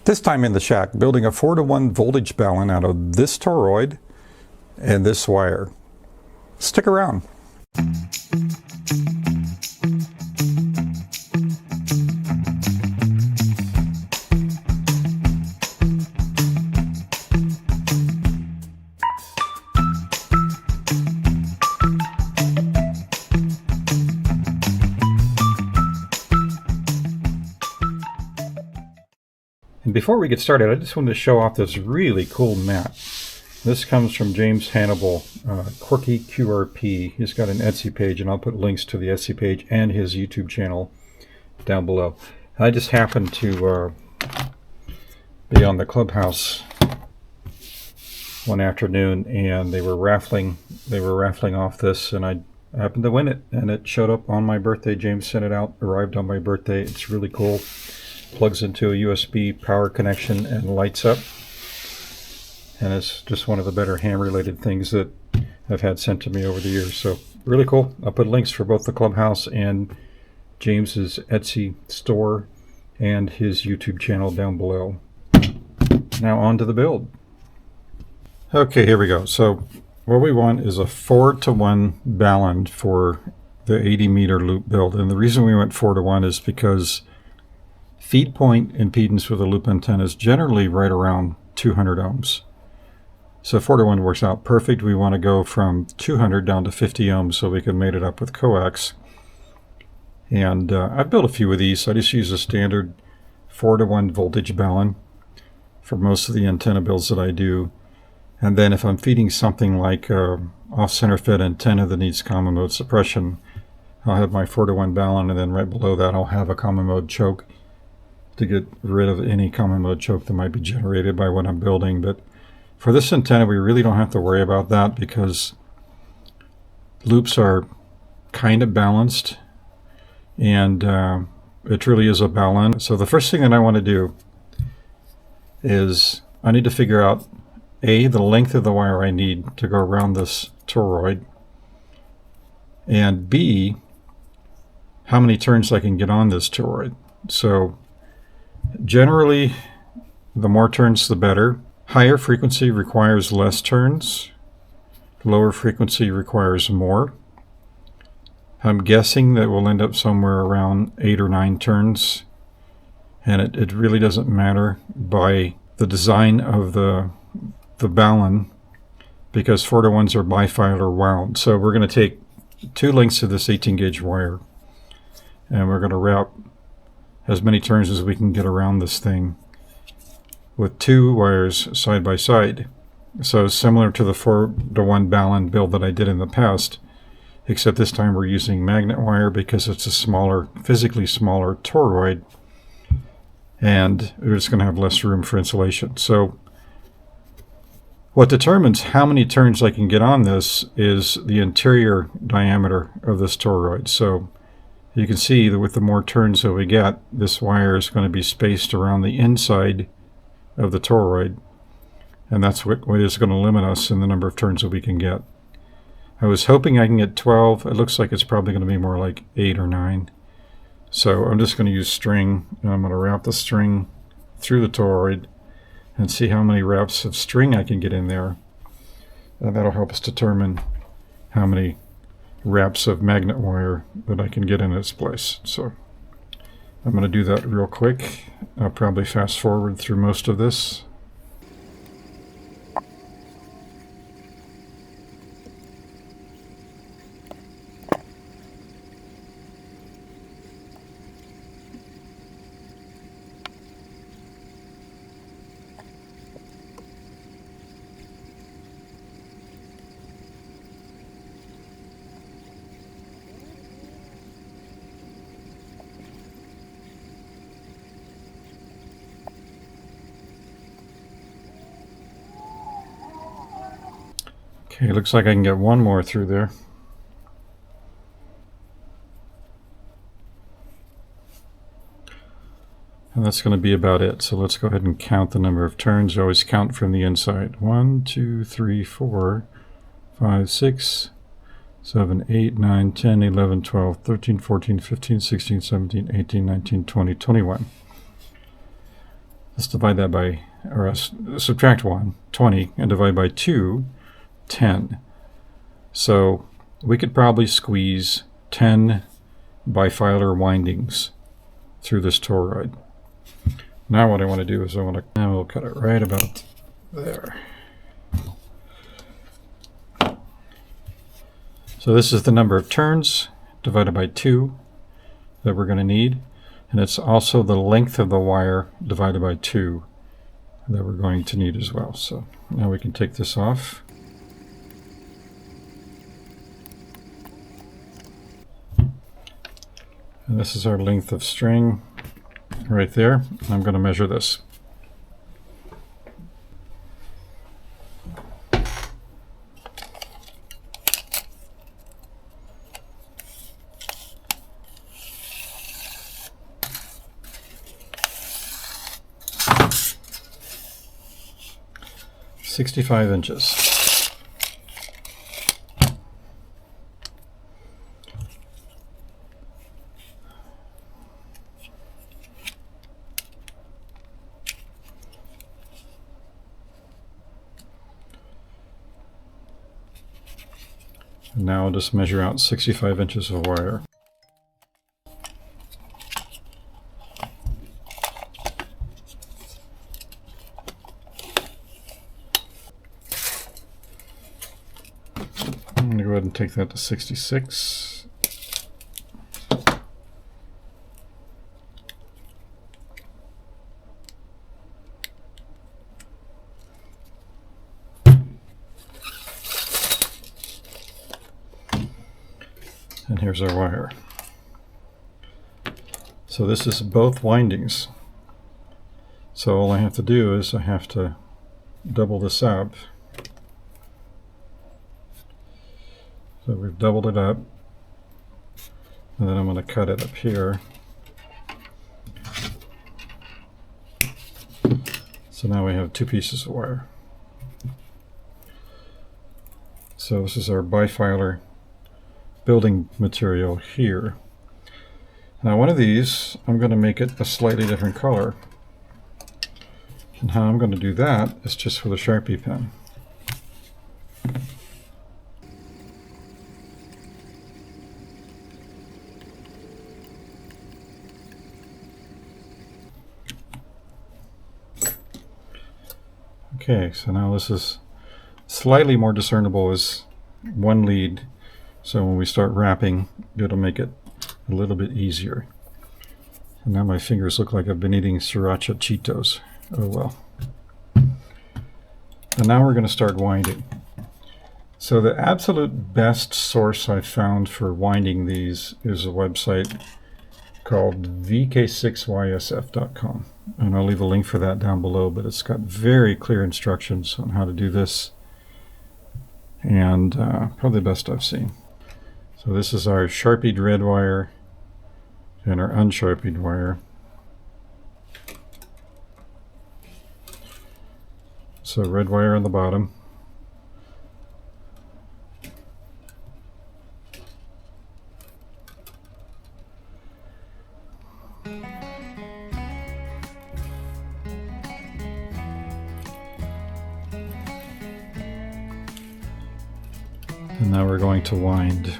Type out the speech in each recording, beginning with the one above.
This time in the shack, building a 4-to-1 voltage balun out of this toroid and this wire. Stick around. And before we get started, I just wanted to show off this really cool mat. This comes from James Hannibal, Quirky QRP. He's got an Etsy page, and I'll put links to the Etsy page and his YouTube channel down below. I just happened to be on the clubhouse one afternoon, and they were raffling off this, and I happened to win it, and it showed up on my birthday. James sent it out, arrived on my birthday. It's really cool. Plugs into a USB power connection and lights up, and it's just one of the better ham related things that I've had sent to me over the years. So really cool. I'll put links for both the clubhouse and James's Etsy store and his YouTube channel down below. Now on to the build. Okay, here we go. So what we want is a 4-to-1 balun for the 80 meter loop build, and the reason we went 4-to-1 is because feed point impedance with a loop antenna is generally right around 200 ohms. So 4-to-1 works out perfect. We want to go from 200 down to 50 ohms so we can mate it up with coax. And I've built a few of these. I just use a standard 4-to-1 voltage balun for most of the antenna builds that I do. And then if I'm feeding something like off-center fed antenna that needs common mode suppression, I'll have my 4-to-1 balun, and then right below that I'll have a common mode choke to get rid of any common mode choke that might be generated by what I'm building. But for this antenna, we really don't have to worry about that because loops are kind of balanced, and it truly is a balun. So the first thing that I want to do is I need to figure out A, the length of the wire I need to go around this toroid, and B, how many turns I can get on this toroid. So generally, the more turns the better. Higher frequency requires less turns. Lower frequency requires more. I'm guessing that we'll end up somewhere around 8 or 9 turns. And it really doesn't matter by the design of the balun, because 4-to-1s are bifilar wound. So we're going to take 2 lengths of this 18 gauge wire, and we're going to route as many turns as we can get around this thing with 2 wires side by side. So similar to the 4-to-1 balun build that I did in the past, except this time we're using magnet wire because it's a smaller, physically smaller toroid, and we're just going to have less room for insulation. So what determines how many turns I can get on this is the interior diameter of this toroid. So you can see that with the more turns that we get, this wire is going to be spaced around the inside of the toroid, and that's what is going to limit us in the number of turns that we can get. I was hoping I can get 12. It looks like it's probably going to be more like 8 or 9. So I'm just going to use string, and I'm going to wrap the string through the toroid and see how many wraps of string I can get in there. And that'll help us determine how many wraps of magnet wire that I can get in its place. So I'm going to do that real quick. I'll probably fast forward through most of this. Okay, looks like I can get one more through there. And that's going to be about it. So let's go ahead and count the number of turns. I always count from the inside. 1, 2, 3, 4, 5, 6, 7, 8, 9, 10, 11, 12, 13, 14, 15, 16, 17, 18, 19, 20, 21. Let's divide that by, or subtract 1, 20, and divide by 2, 10. So we could probably squeeze 10 bifilar windings through this toroid. Now what I want to do is now we'll cut it right about there. So this is the number of turns divided by 2 that we're going to need. And it's also the length of the wire divided by 2 that we're going to need as well. So now we can take this off. And this is our length of string right there. I'm going to measure this. "65 inches. And now I'll just measure out 65 inches of wire. I'm going to go ahead and take that to 66. And here's our wire. So this is both windings. So all I have to do is I have to double this up. So we've doubled it up, and then I'm going to cut it up here. So now we have 2 pieces of wire. So this is our bifilar building material here. Now one of these, I'm going to make it a slightly different color. And how I'm going to do that is just with a Sharpie pen. Okay, so now this is slightly more discernible as one lead. So when we start wrapping, it'll make it a little bit easier. And now my fingers look like I've been eating sriracha Cheetos. Oh well. And now we're going to start winding. So the absolute best source I've found for winding these is a website called vk6ysf.com. And I'll leave a link for that down below, but it's got very clear instructions on how to do this. And probably the best I've seen. So this is our Sharpied red wire and our unsharpied wire. So red wire on the bottom. And now we're going to wind.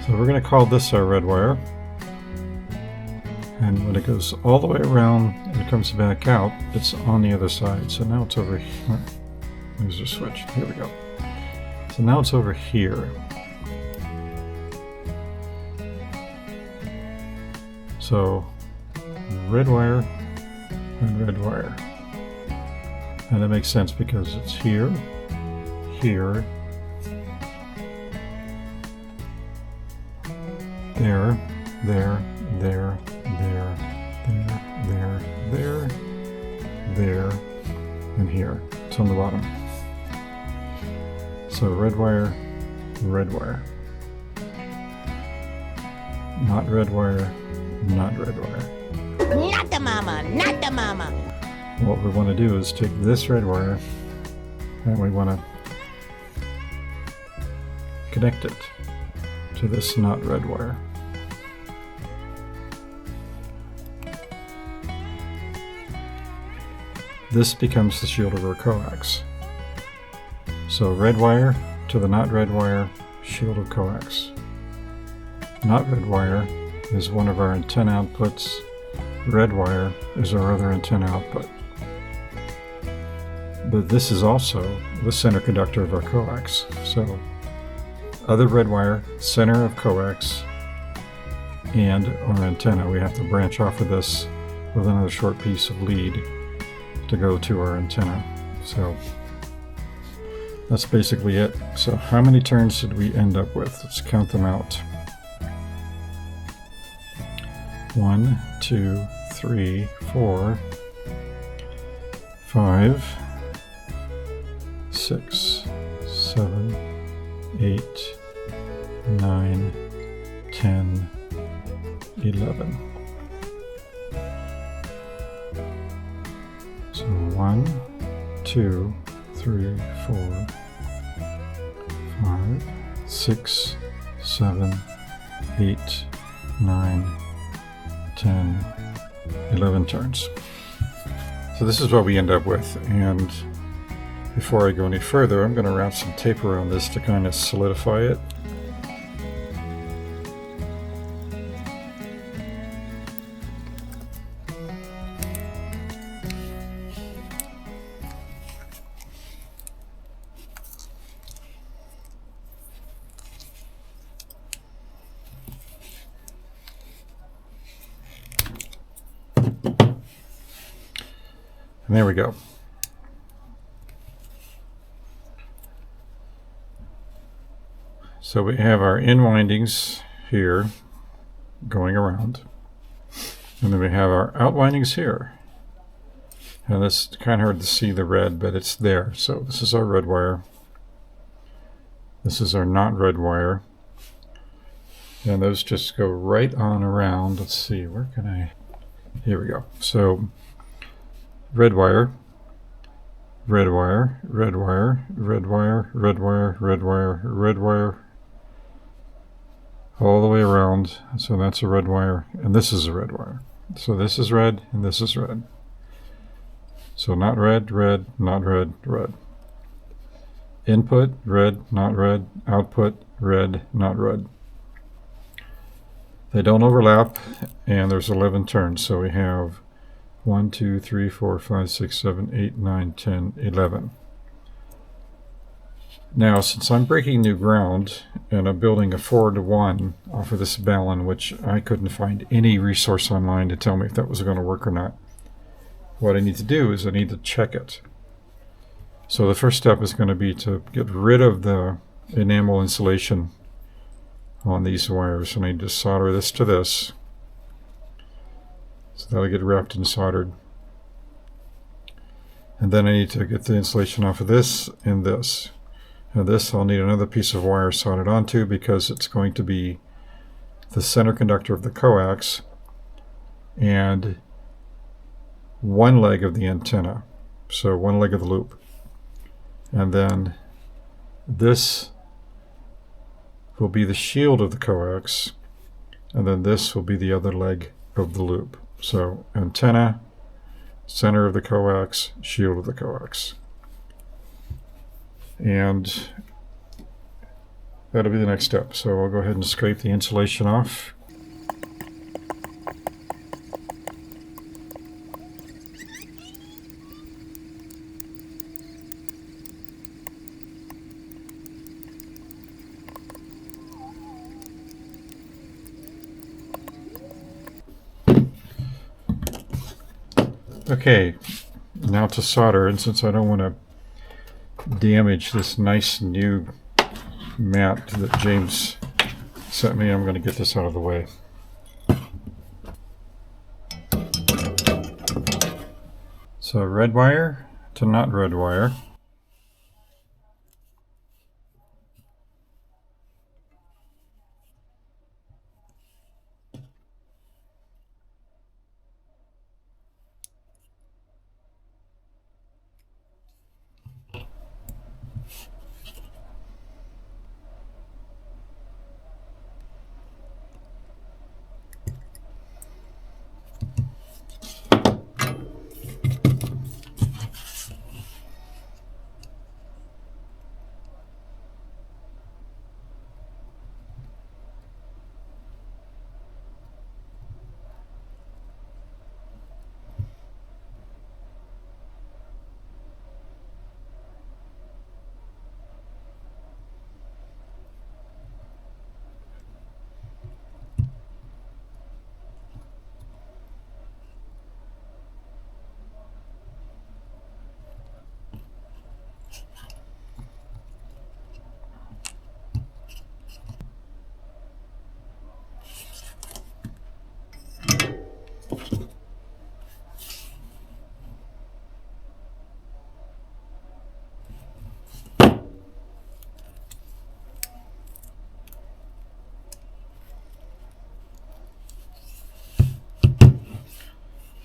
So we're going to call this our red wire. And when it goes all the way around and it comes back out, it's on the other side. So now it's over here. There's a switch. Here we go. So now it's over here. So red wire and red wire. And that makes sense because it's here, here, there, there, there, there, there, there, there, and here. It's on the bottom. So red wire, red wire. Not red wire, not red wire. Not the mama, not the mama. What we want to do is take this red wire and we want to connect it to this not red wire. This becomes the shield of our coax. So red wire to the not red wire, shield of coax. Not red wire is one of our antenna outputs. Red wire is our other antenna output. But this is also the center conductor of our coax. So other red wire, center of coax, and our antenna. We have to branch off of this with another short piece of lead to go to our antenna. So that's basically it. So how many turns did we end up with? Let's count them out. 1, 2, 3, 4, 5, 6, 7, 8, 9, 10, 11. So 1, 2, 3, 4, 5, 6, 7, 8, 9, 10, 11 turns. So this is what we end up with, and before I go any further, I'm going to wrap some tape around this to kind of solidify it. And there we go. So we have our in windings here going around, and then we have our out windings here. And it's kind of hard to see the red, but it's there. So this is our red wire. This is our not red wire. And those just go right on around. Let's see, where can I? Here we go. So red wire, red wire, red wire, red wire, red wire, red wire, red wire, all the way around. So that's a red wire, and this is a red wire. So this is red, and this is red. So not red, red, not red, red. Input, red, not red. Output, red, not red. They don't overlap, and there's 11 turns. So we have 1, 2, 3, 4, 5, 6, 7, 8, 9, 10, 11. Now, since I'm breaking new ground and I'm building a 4-to-1 off of this Balun, which I couldn't find any resource online to tell me if that was going to work or not, what I need to do is I need to check it. So the first step is going to be to get rid of the enamel insulation on these wires. And I need to solder this to this. So that'll get wrapped and soldered. And then I need to get the insulation off of this and this. And this I'll need another piece of wire soldered onto because it's going to be the center conductor of the coax and one leg of the antenna. So one leg of the loop. And then this will be the shield of the coax, and then this will be the other leg of the loop. So antenna, center of the coax, shield of the coax. And That'll be the next step. So I'll go ahead and scrape the insulation off. Okay, now to solder, and since I don't want to damage this nice new mat that James sent me, I'm going to get this out of the way. So red wire to not red wire.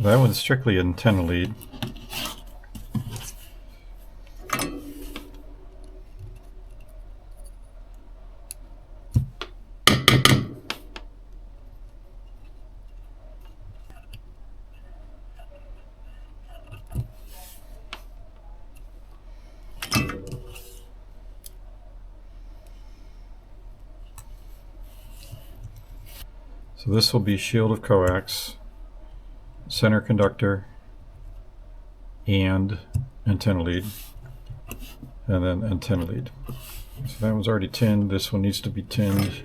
That one's strictly antenna lead. So this will be shield of coax, center conductor, and antenna lead, and then antenna lead. So that one's already tinned. This one needs to be tinned.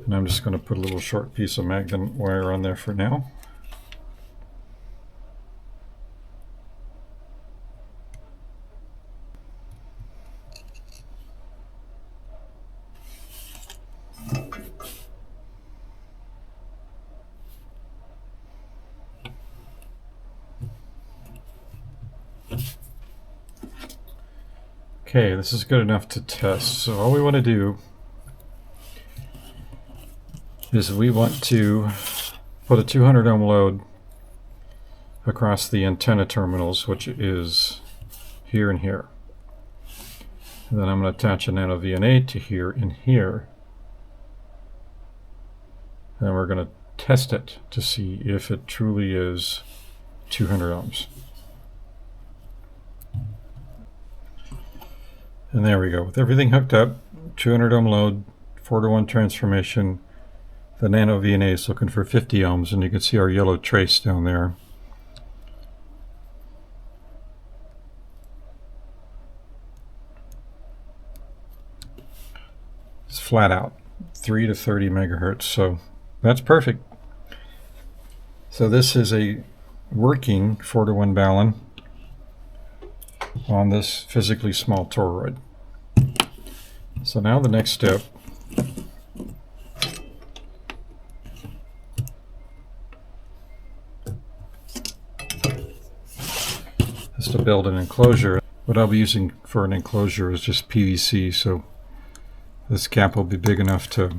And I'm just going to put a little short piece of magnet wire on there for now. Okay, this is good enough to test. So all we want to do is we want to put a 200 ohm load across the antenna terminals, which is here and here. And then I'm going to attach a nano VNA to here and here. And we're going to test it to see if it truly is 200 ohms. And there we go. With everything hooked up, 200 ohm load, 4-to-1 transformation. The nano VNA is looking for 50 ohms, and you can see our yellow trace down there. It's flat out, 3 to 30 megahertz, so that's perfect. So this is a working 4-to-1 Balun on this physically small toroid. So now the next step is to build an enclosure. What I'll be using for an enclosure is just PVC, so this gap will be big enough to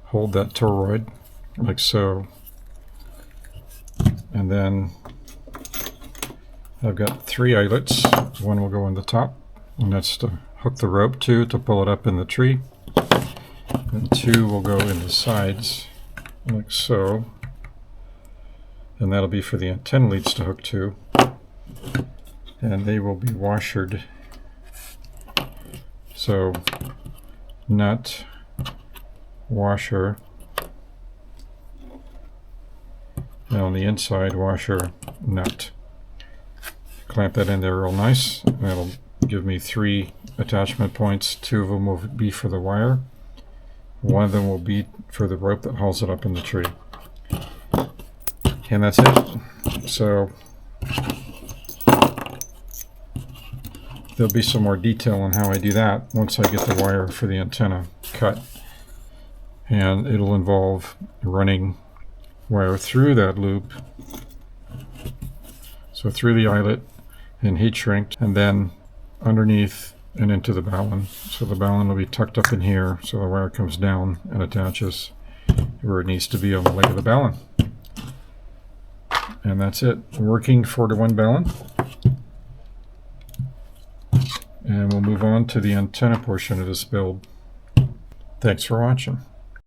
hold that toroid, like so. And then I've got 3 eyelets. One will go on the top, and that's to hook the rope to pull it up in the tree. And 2 will go in the sides, like so. and that'll be for the antenna leads to hook to, and they will be washered. So nut, washer, and on the inside washer, nut. Clamp that in there real nice. That'll give me 3 attachment points. 2 of them will be for the wire. 1 of them will be for the rope that hauls it up in the tree. And that's it. So there'll be some more detail on how I do that once I get the wire for the antenna cut. And it'll involve running wire through that loop, so through the eyelet and heat shrink, and then underneath and into the balun. So the balun will be tucked up in here, so the wire comes down and attaches where it needs to be on the leg of the balun. And that's it. Working 4-to-1 balun. And we'll move on to the antenna portion of this build. Thanks for watching.